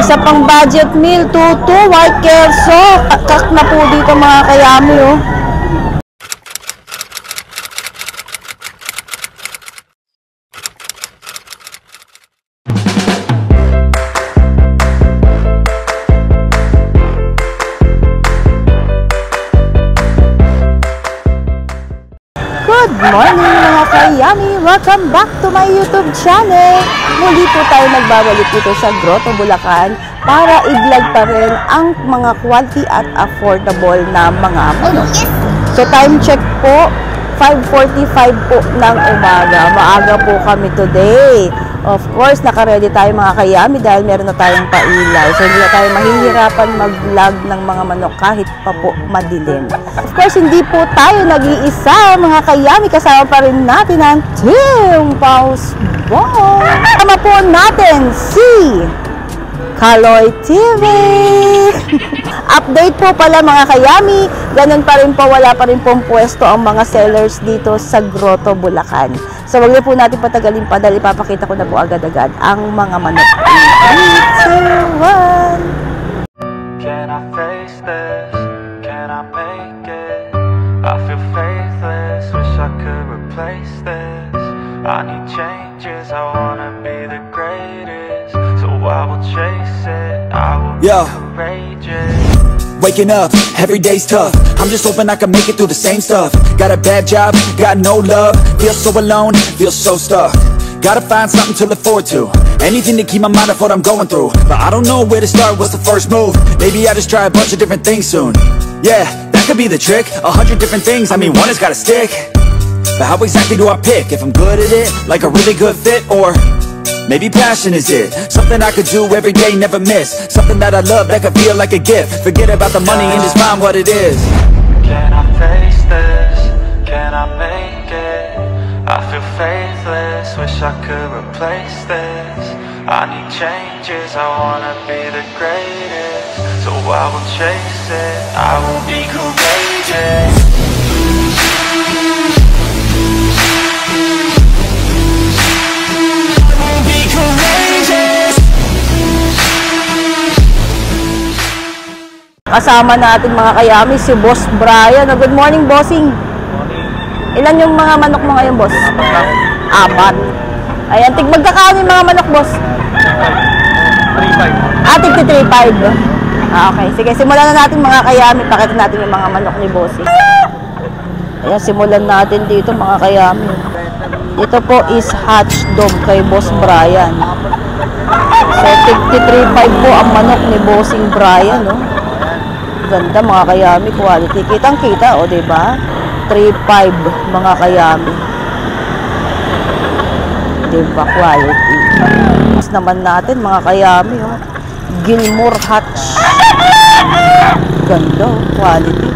isa pang budget meal, tutu, white kelso. Kak na po dito mga kayami, oh. Good morning mga kayami! Welcome back to my YouTube channel! Muli po tayo nagbabalik dito sa Grotto, Bulacan para i-vlog pa rin ang mga quality at affordable na mga manok. So time check po, 5:45 po ng umaga. Maaga po kami today. Of course, naka-ready tayo mga kayami dahil meron na tayong pailaw. So hindi na tayo mahihirapan mag-vlog ng mga manok kahit pa po madilim. Of course, hindi po tayo nag-iisa mga kayami. Kasama pa rin natin ang Team Pausbong. Kasama po natin si Kaloy TV. Update po pala mga kayami, ganun pa rin po, wala pa rin pong pwesto ang mga sellers dito sa Grotto, Bulacan. So wag na po natin patagalin pa dahil ipapakita ko na po agad-agad ang mga manok. 3, 2, 1. Can I face this? Can I make it? I feel faithless, wish I could replace this. I need changes, I wanna be the greatest. So I will chase it, I will be courageous. Waking up, every day's tough. I'm just hoping I can make it through the same stuff. Got a bad job, got no love. Feel so alone, feel so stuck. Gotta find something to look forward to. Anything to keep my mind off what I'm going through. But I don't know where to start, what's the first move? Maybe I just try a bunch of different things soon. Yeah, that could be the trick. 100 different things, I mean one has gotta stick. But how exactly do I pick? If I'm good at it, like a really good fit, or maybe passion is it? Something I could do every day, never miss. Something that I love, that could feel like a gift. Forget about the money and just find what it is. Can I face this? Can I make it? I feel faithless, wish I could replace this. I need changes, I wanna be the greatest. So I will chase it, I will be courageous. Kasama natin mga kayami si Boss Brian. Good morning, bossing. Ilan yung mga manok mo ngayon, boss? 4. Ayan, magkakano yung mga manok, boss? 3.5. Ah, 3.5. Okay, sige, simulan na natin mga kayami. Pakita natin yung mga manok ni bossing. Ayan, simulan natin dito mga kayami. Ito po is hatch dog kay Boss Brian. So, 3.5 po ang manok ni bossing Brian, no? Ganda mga kayami, quality. Kitang-kita, o diba? 3.5 mga kayami. Diba, quality. Mas naman natin mga kayami, oh. Gilmore hatch. Ganda, oh. Quality.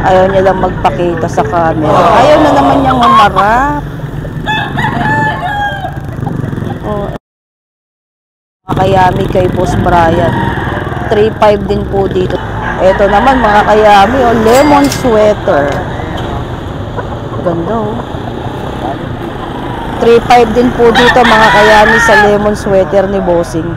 Ayaw niya lang magpakita sa camera. Ayaw na naman niyang umarap. Oh. Mga kayami kay Boss Brian. 3.5 din po dito. Ito naman mga kayami, oh, lemon sweater. Ganda, oh. 3.5 din po dito mga kayami sa lemon sweater ni bossing.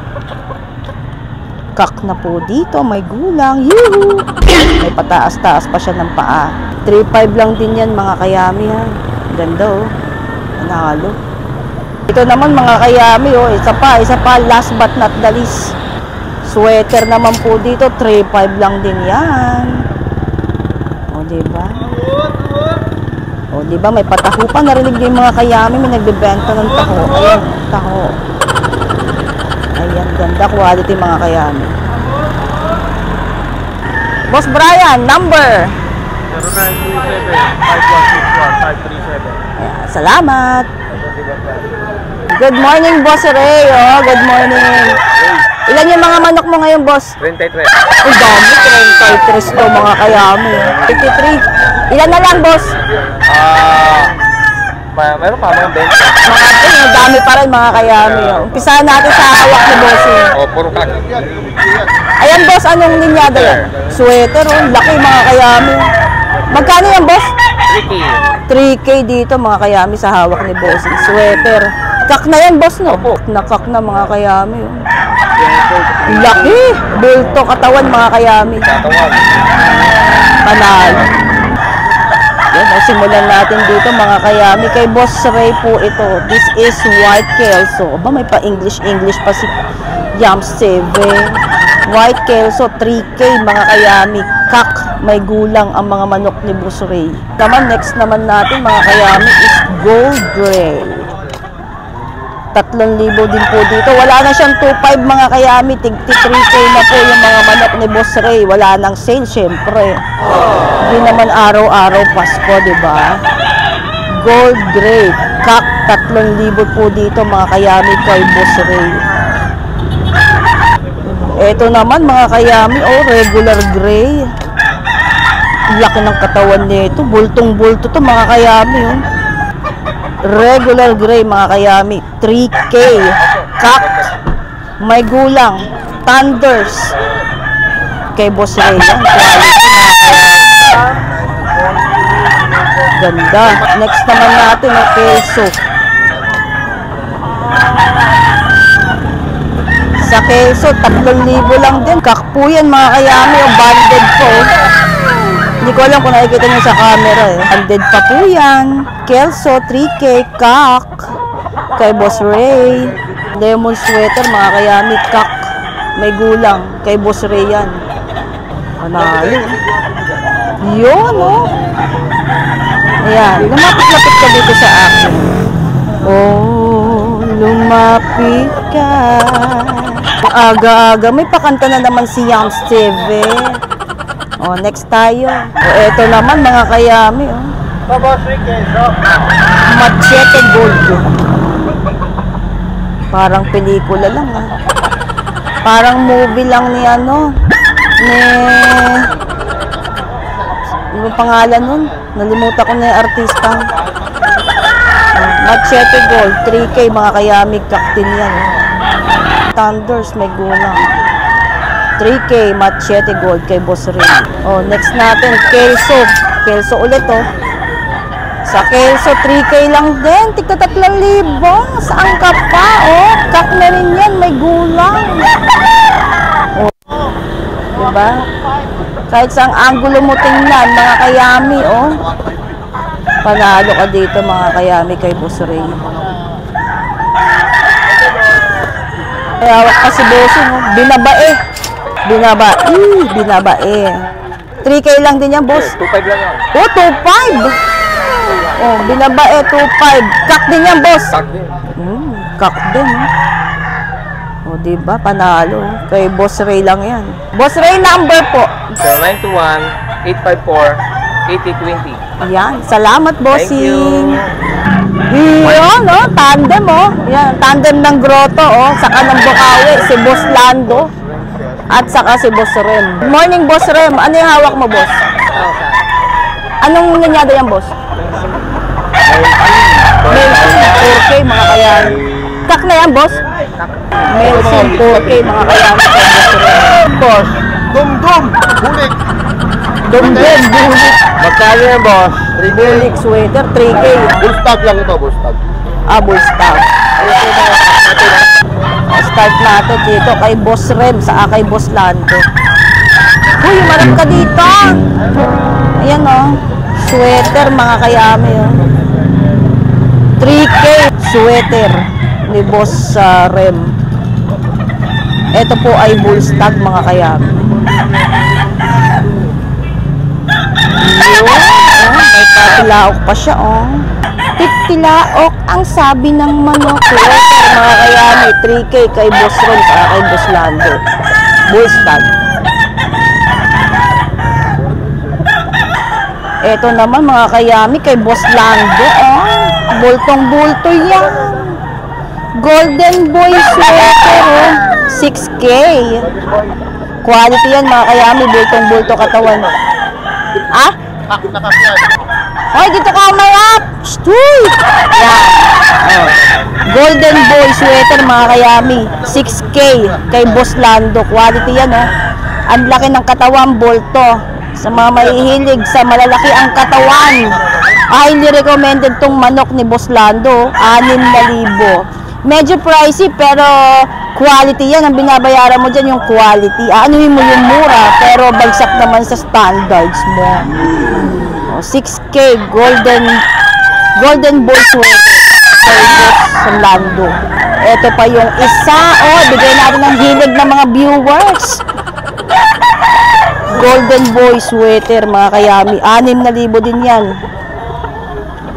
Kak na po dito, may gulang. Yuhu! May pataas-taas pa siya ng paa. 3.5 lang din yan mga kayami, ha. Ganda, oh. Nanalo. Ito naman mga kayami, oh, isa pa, last but not the least. Sweater naman po dito, 3.5 lang din yan. O, diba? O, diba? May pataho pa. Narinig yung mga kayami, may nagbibenta ng taho. Ayan, taho. Ayan, ganda quality mga kayami. Boss Brian, number? 0937-5161-537. Ayan, salamat. Good morning, Boss Ray. Oh, good morning. Ilan yung mga manok mo ngayon, boss? 33. Ang dami, 33 to mga kayami. 53. Ilan na lang, boss? Meron pa mga 20. Ang dami pa rin mga kayami. Umpisahan natin sa hawak ni boss. O, puro kaki. Ayan, boss, anong linyada yan? Sweater, oh. Laki mga kayami. Magkano yan, boss? 3K. 3K dito mga kayami sa hawak ni boss. Sweater. Kak na yan, boss, no? Opo. Nakak na, mga kayami. Oh. Laki! Bulto katawan, mga kayami. Katawan. Panalo. Yan, simulan natin dito, mga kayami. Kay Boss Ray po ito. This is white kelso. Aba, may pa-English pa si Yams 7. White kelso, 3K, mga kayami. Kak, may gulang ang mga manok ni Boss Ray. Next naman natin, mga kayami, is gold gray. 3,000 din po dito. Wala na siyang 2,500, mga kayami. Tigti 3K na po yung mga manok ni Boss Ray. Wala nang sale, syempre. Hindi naman araw-araw Pasko, di ba? Gold gray. Kak, 3,000 po dito, mga kayami, kay Boss Ray. Ito naman, mga kayami, regular gray. Laki ng katawan nito. Bultong-bulto to, mga kayami, oh. Regular gray, mga kayami, 3K. Kak, may gulang. Thunders. Kay Boss Ray yan. Quality, mga kayami. Ganda. Next naman natin ang kelso. Sa kelso, 3,000 lang din. Kak po yan, mga kayami. O banded po. Hindi ko alam kung nakikita nyo sa camera eh. Banded pa po yan. Kelso, 3K, kak. Kay Boss Ray. Lemon sweater, mga kayami, kak. May gulang. Kay Boss Ray yan. Panalo. Yun, oh. Ayan. Lumapit-lapit ka dito sa akin. Oh, lumapit ka. Aga-aga. May pakanta na naman si Yams TV. Oh, next tayo. Oh, eto naman, mga kayami, oh. Machete gold. Parang pelikula lang, ah. Parang movie lang ni ano, ano pangalan nun? Nalimutan ko na yung artista. Machete gold, 3K, mga kayami, kaktin yan. Oh. Thunders, may gulang. 3K, machete gold kay Boss Ray. Oh, next natin, kelso. Kelso ulit, oh. Sa kelso, 3K lang din. Tigta 3,000. Saan ka pa, oh? Kak na rin yan, may gulang. Oh. Diba? Kahit saang angulo mo tingnan, mga kayami, oh. Panalo ka dito, mga kayami, kay Boss Ray. Kaya kasi bossing, oh. Binabae. Binabae. 3K lang din yan, boss. 2,500 lang yan. Oh, 2,500. Oh, binabae, 2,500. Kak din yan, boss. Kak din. Kak din, oh, diba? Panalo. Kay Boss Ray lang yan. Boss Ray, number po. 0921-854-8020. Yan. Salamat, bossing. Thank you. Yan, oh. Tandem, oh. Yan. Tandem ng grotto, oh. Saka ng Bukawi, si Boss Lando. At saka si Boss Rem. Good morning, Boss Rem. Ano yung hawak mo, boss? Anong nanyada yan, boss? Melson, 4K, mga kayan. Kak na yan, boss? Melson, 4K, mga kayan. Boss. Dum-dum! Bulik! Dumdum, bulik. Magkano yan, boss? 3K? Bulik sweater, 3K. Full stock lang ito, full stock. Bull stock. Start natin dito kay Boss Rem, sa kay Boss Lando. Uy, marap ka dito. Ayan, oh. Sweater, mga kayami, oh. 3K sweater ni Boss Rem. Ito po ay bull stock, mga kayami. Yun, oh, may patilaok pa siya, oh. Tiktilaok ang sabi ng manok. Sweater, mga kayami, 3K kay Boss Rem, sa kay Boss Lando. Bull stock. Ito naman, mga kayami, kay Boss Lando, oh. Bultong-bulto yan. Golden Boy sweater, oh. 6K. Quality yan, mga kayami, bultong-bulto katawan. Ah? Hoy, dito ka umayap! Shtuy! Yan. Oh. Golden Boy sweater, mga kayami. 6K kay Boss Lando. Quality yan, oh. Ang laki ng katawan, bolto. Sa mga mahihilig sa malalaki ang katawan, highly recommended tong manok ni Boss Lando, 6,000. Medyo pricey pero quality yan. Ang binabayaran mo dyan yung quality. Aanuhin mo yung mura pero bagsak naman sa standards mo. 6K golden boy sweater kay Boss Lando. Ito pa yung isa. Bigay natin ng hilig ng mga viewers. Golden boy sweater mga kayami. 6,000 din yan.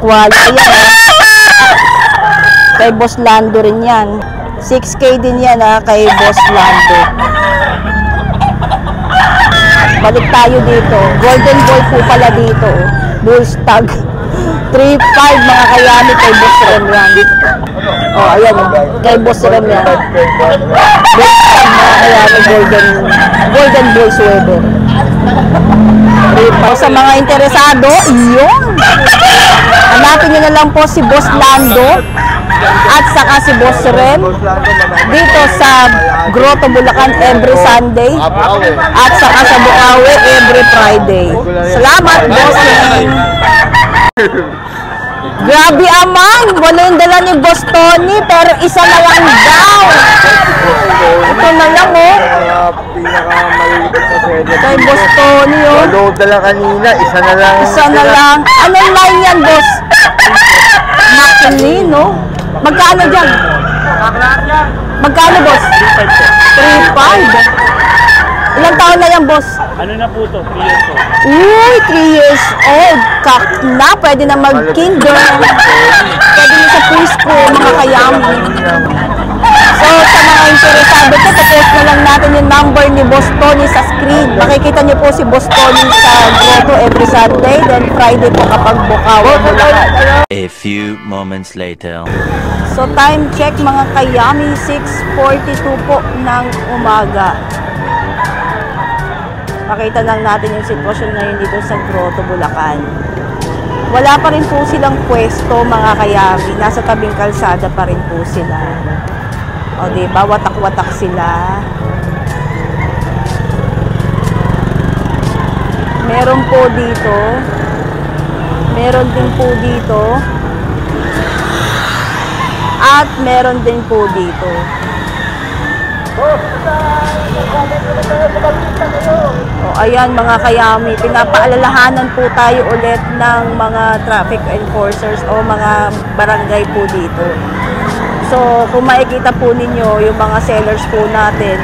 Quality yan. Kay Boss Lando rin yan. 6K din yan kay Boss Lando. Balik tayo dito. Golden boy po pala dito. Bullstag. 3.5 mga kayami kay Boss Rem yan. Ayan. Kay Boss Rem yan. Bullstag mga kayami. Golden boy sweater. 3.5 sa mga interesado. Iyon. Hanapin nyo na lang po si Boss Lando at saka si Boss Rem dito sa Grotto Bulacan every Sunday at saka sa Bukawi every Friday. Salamat, Boss Rem. Grabe amang, wala yung dala ni Boss Tony pero isa na lang daw. Ito na lang Pinakamaliliit na pwede. kay Boss Tony Load na lang kanina, isa na lang. Isa na lang. Anong line yan, Boss? Maclean, no? Magkano dyan? Magkano, Boss? 3.5. Ilang taon na yan, Boss? Ano na po to? 3 years old. Uy, 3 years old. Kak na, pwede na mag-kinder. Pwede na sa preschool, mga kayami. So, sa mga interesado po, tapos na lang natin yung number ni Boss Tony sa screen. Makikita niyo po si Boss Tony sa Grotto every Sunday, then Friday po kapag Bukawi. A few moments later. So, time check mga kayami, 6:42 po ng umaga. Pakita lang natin yung sitwasyon ngayon dito sa Grotto Bulacan. Wala pa rin po silang pwesto mga kayami. Nasa tabing kalsada pa rin po sila. O diba, watak-watak sila. Meron po dito. Meron din po dito. At meron din po dito. Ayan mga kayami, pinapaalalahanan po tayo ulit ng mga traffic enforcers o mga barangay po dito. So, kung makikita po ninyo yung mga sellers po natin,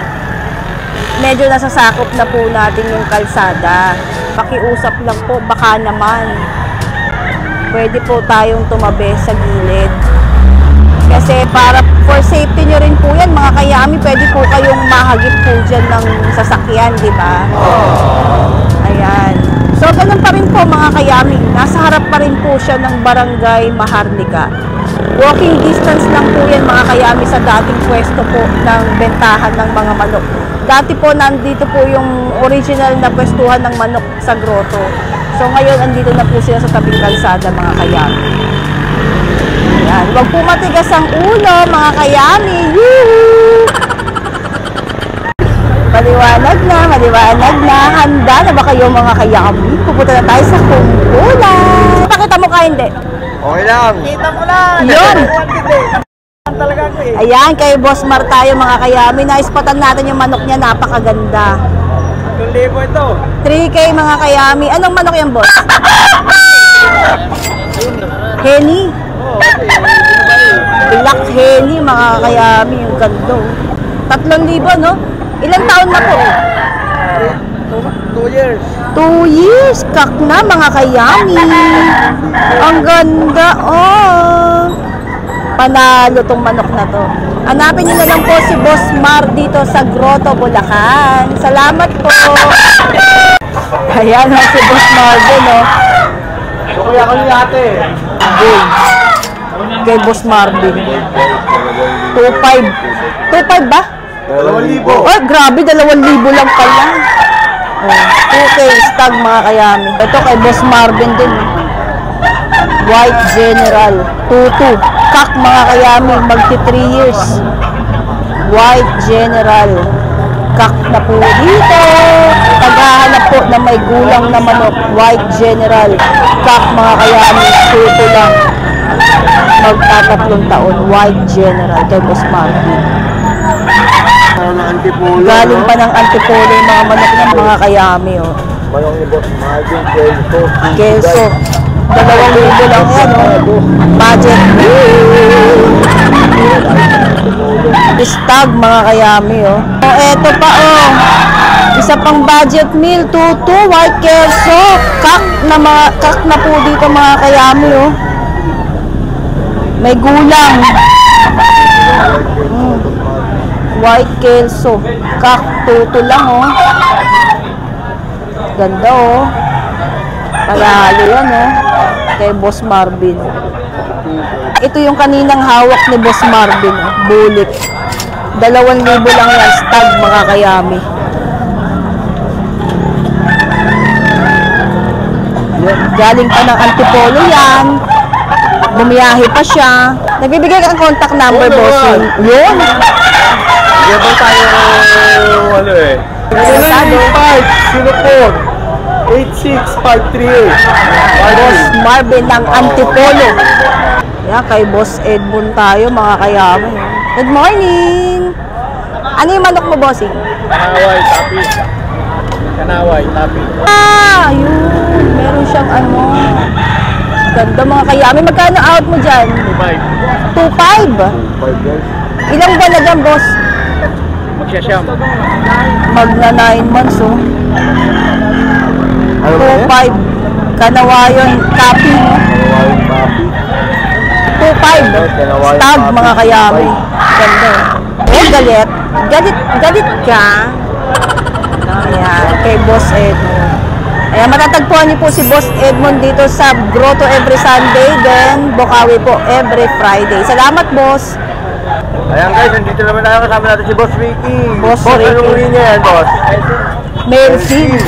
medyo nasasakop na po natin yung kalsada. Pakiusap lang po, baka naman pwede po tayong tumabi sa gilid. Kasi para for safety nyo rin po yan, mga kayami, pwede po kayong mahagip po dyan ng sasakyan, di ba? Ayan. So, ganun pa rin po mga kayami. Nasa harap pa rin po siya ng Barangay Maharlika. Walking distance lang po yan mga kayami sa dating pwesto po ng bentahan ng mga manok. Dati po nandito po yung original na pwestuhan ng manok sa Grotto. So, ngayon andito na po sila sa tabing kalsada mga kayami. Ayan. Huwag po matigas ang ulo, mga kayami. Woohoo! Maliwanag na. Handa na ba kayo, mga kayami? Pupunta na tayo sa kumpulan. Pakita mo ka, hindi? Okay lang. Kita mo lang. Yun! Talaga ako eh. Ayan, kay Boss Mar tayo, mga kayami. Naispatan natin yung manok niya, napakaganda. 2,000 ito. 3K, mga kayami. Anong manok yan, Boss? Henny? Black Henny, mga kayami, yung gando. 3,000, no? Ilang taon na po? 2 years. 2 years, kak na, mga kayami. Ang ganda, Panalo tong manok na to. Hanapin niyo na lang po si Boss Mar dito sa Grotto Bulacan. Salamat po. Ayan, si Boss Mar din, So, kuya kami ate. Kay Boss Marvin. 2.5. 2.5 ba? 2,000. Oh, grabe, 2,000 lang pala. 2K stag, mga kayami. Ito kay Boss Marvin din. White General. 2.2. Kak, mga kayami, magti 3 years. White General. Kak na po dito. Tagahanap po na may gulang na manok. White General. Kak, mga kayami, 2.2 lang. Magtatatlong taon, White General kay Boss Marvin. Galing pa ng Antipolo yung mga manok ng mga kayami, oh. Manok ni Boss Marvin, Kelso. Keso. 2,000 lang yan, oh. Budget. Stag, mga kayami, oh. Oh, eto pa, oh. Isa pang budget meal, tutu, white kelso. Kak na po dito, mga kayami, oh. May gulang. White kelso. Kak, tutu lang, oh. Ganda, oh. Panalo yan, oh. Kay Boss Marvin. Ito yung kaninang hawak ni Boss Marvin, oh. Bulik. 2,000 lang yan, stag, mga kayami. Galing pa ng Antipolo yan. Bumiyahe pa siya. Nagbibigay ka ng contact number, boss. Yun. Hindi ba tayo, ano eh? Sado. 504-86538. Boss Marvin ng Antipolo. Yan, kay Boss Edmond tayo, mga kayami. Good morning! Ano yung manok mo, bossing? Kanaway, tapi. Kanaway, tapi. Ah, yun. Meron siyang ano. Ganda, mga kayami. Magkano out mo dyan? 2,500. 5 Ilang buwan na dyan, boss? Magsasyam. Magna 9 months, oh. Ano ba yan? 2,500. Kanawayon, copy, no? Kanawayon, tapi. 2,500. Stag, mga kayami. Ganda, eh. Oh, galit. Galit ka. Ayan, kay Boss Edmond. Ayan, matatagpuan niyo po si Boss Edmond dito sa Grotto every Sunday, then Bukawi po every Friday. Salamat, boss. Ayan guys, nandito naman tayo, kasama natin si Boss Ricky. Boss Boss, Ricky. anong uri niya yan, boss? Melvin.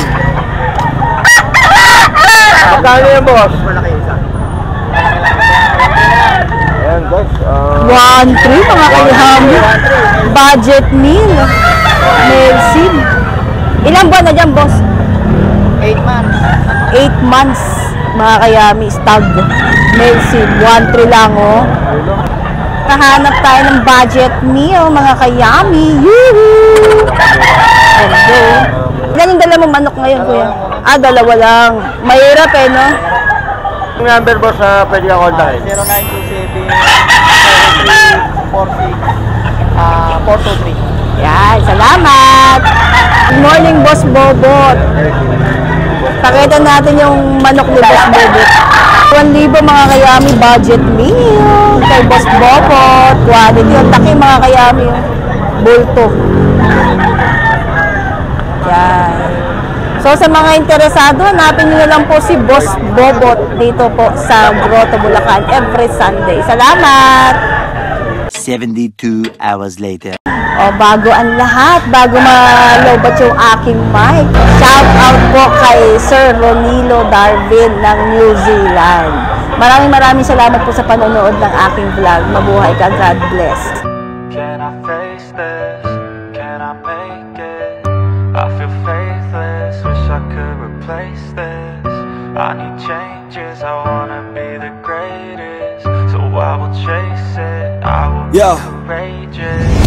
Magkano yan, boss? Malaki isa. Ayan guys, 1,300, mga kayami. Budget meal. Melvin. Ilang buwan na dyan, boss? 8 months. 8 months, mga kayami. Stag. Melvin. 1,300 lang, oh. Kahanap tayo ng budget meal, mga kayami. Yoo-hoo! Ganda. Ilan yung dala mo manok ngayon, kuya? Ah, 2 lang. Mahirap, eh, no? Yung number, boss, na pwede ka kontakin. 0927-423. Yan, salamat! Good morning, Boss Bobot. Pakita natin yung manok ni Boss Bobot. 1,000, mga kayami, budget meal. Kay Boss Bobot. Quality yung taki, mga kayami. Bulto. Yan. So, sa mga interesado, hanapin nyo na lang po si Boss Bobot dito po sa Grotto, Bulacan every Sunday. Salamat! 72 hours later. O, bago ang lahat, bago malobat yung aking mic, shout out po kay Sir Ronilo Darwin ng New Zealand. Maraming salamat po sa panonood ng aking vlog. Mabuhay ka, God bless. Can I face this? Can I make it? I feel faithless, wish I could replace this. I need changes, I wanna be the greatest. So I will chase it, I will be courageous.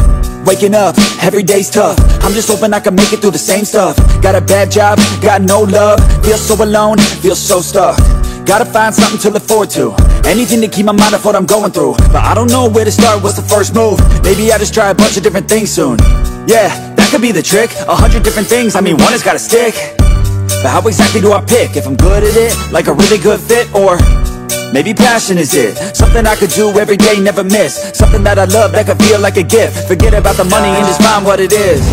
Waking up, every day's tough. I'm just hoping I can make it through the same stuff. Got a bad job, got no love. Feel so alone, feel so stuck. Gotta find something to look forward to. Anything to keep my mind off what I'm going through. But I don't know where to start, what's the first move? Maybe I just try a bunch of different things soon. Yeah, that could be the trick. 100 different things, I mean one has gotta stick. But how exactly do I pick? If I'm good at it, like a really good fit, or maybe passion is it? Something I could do every day, never miss. Something that I love, that could feel like a gift. Forget about the money and just find what it is.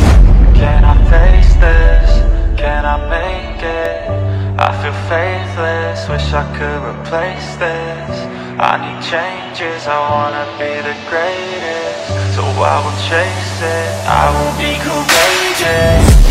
Can I face this? Can I make it? I feel faithless, wish I could replace this. I need changes, I wanna be the greatest. So I will chase it, I will be courageous.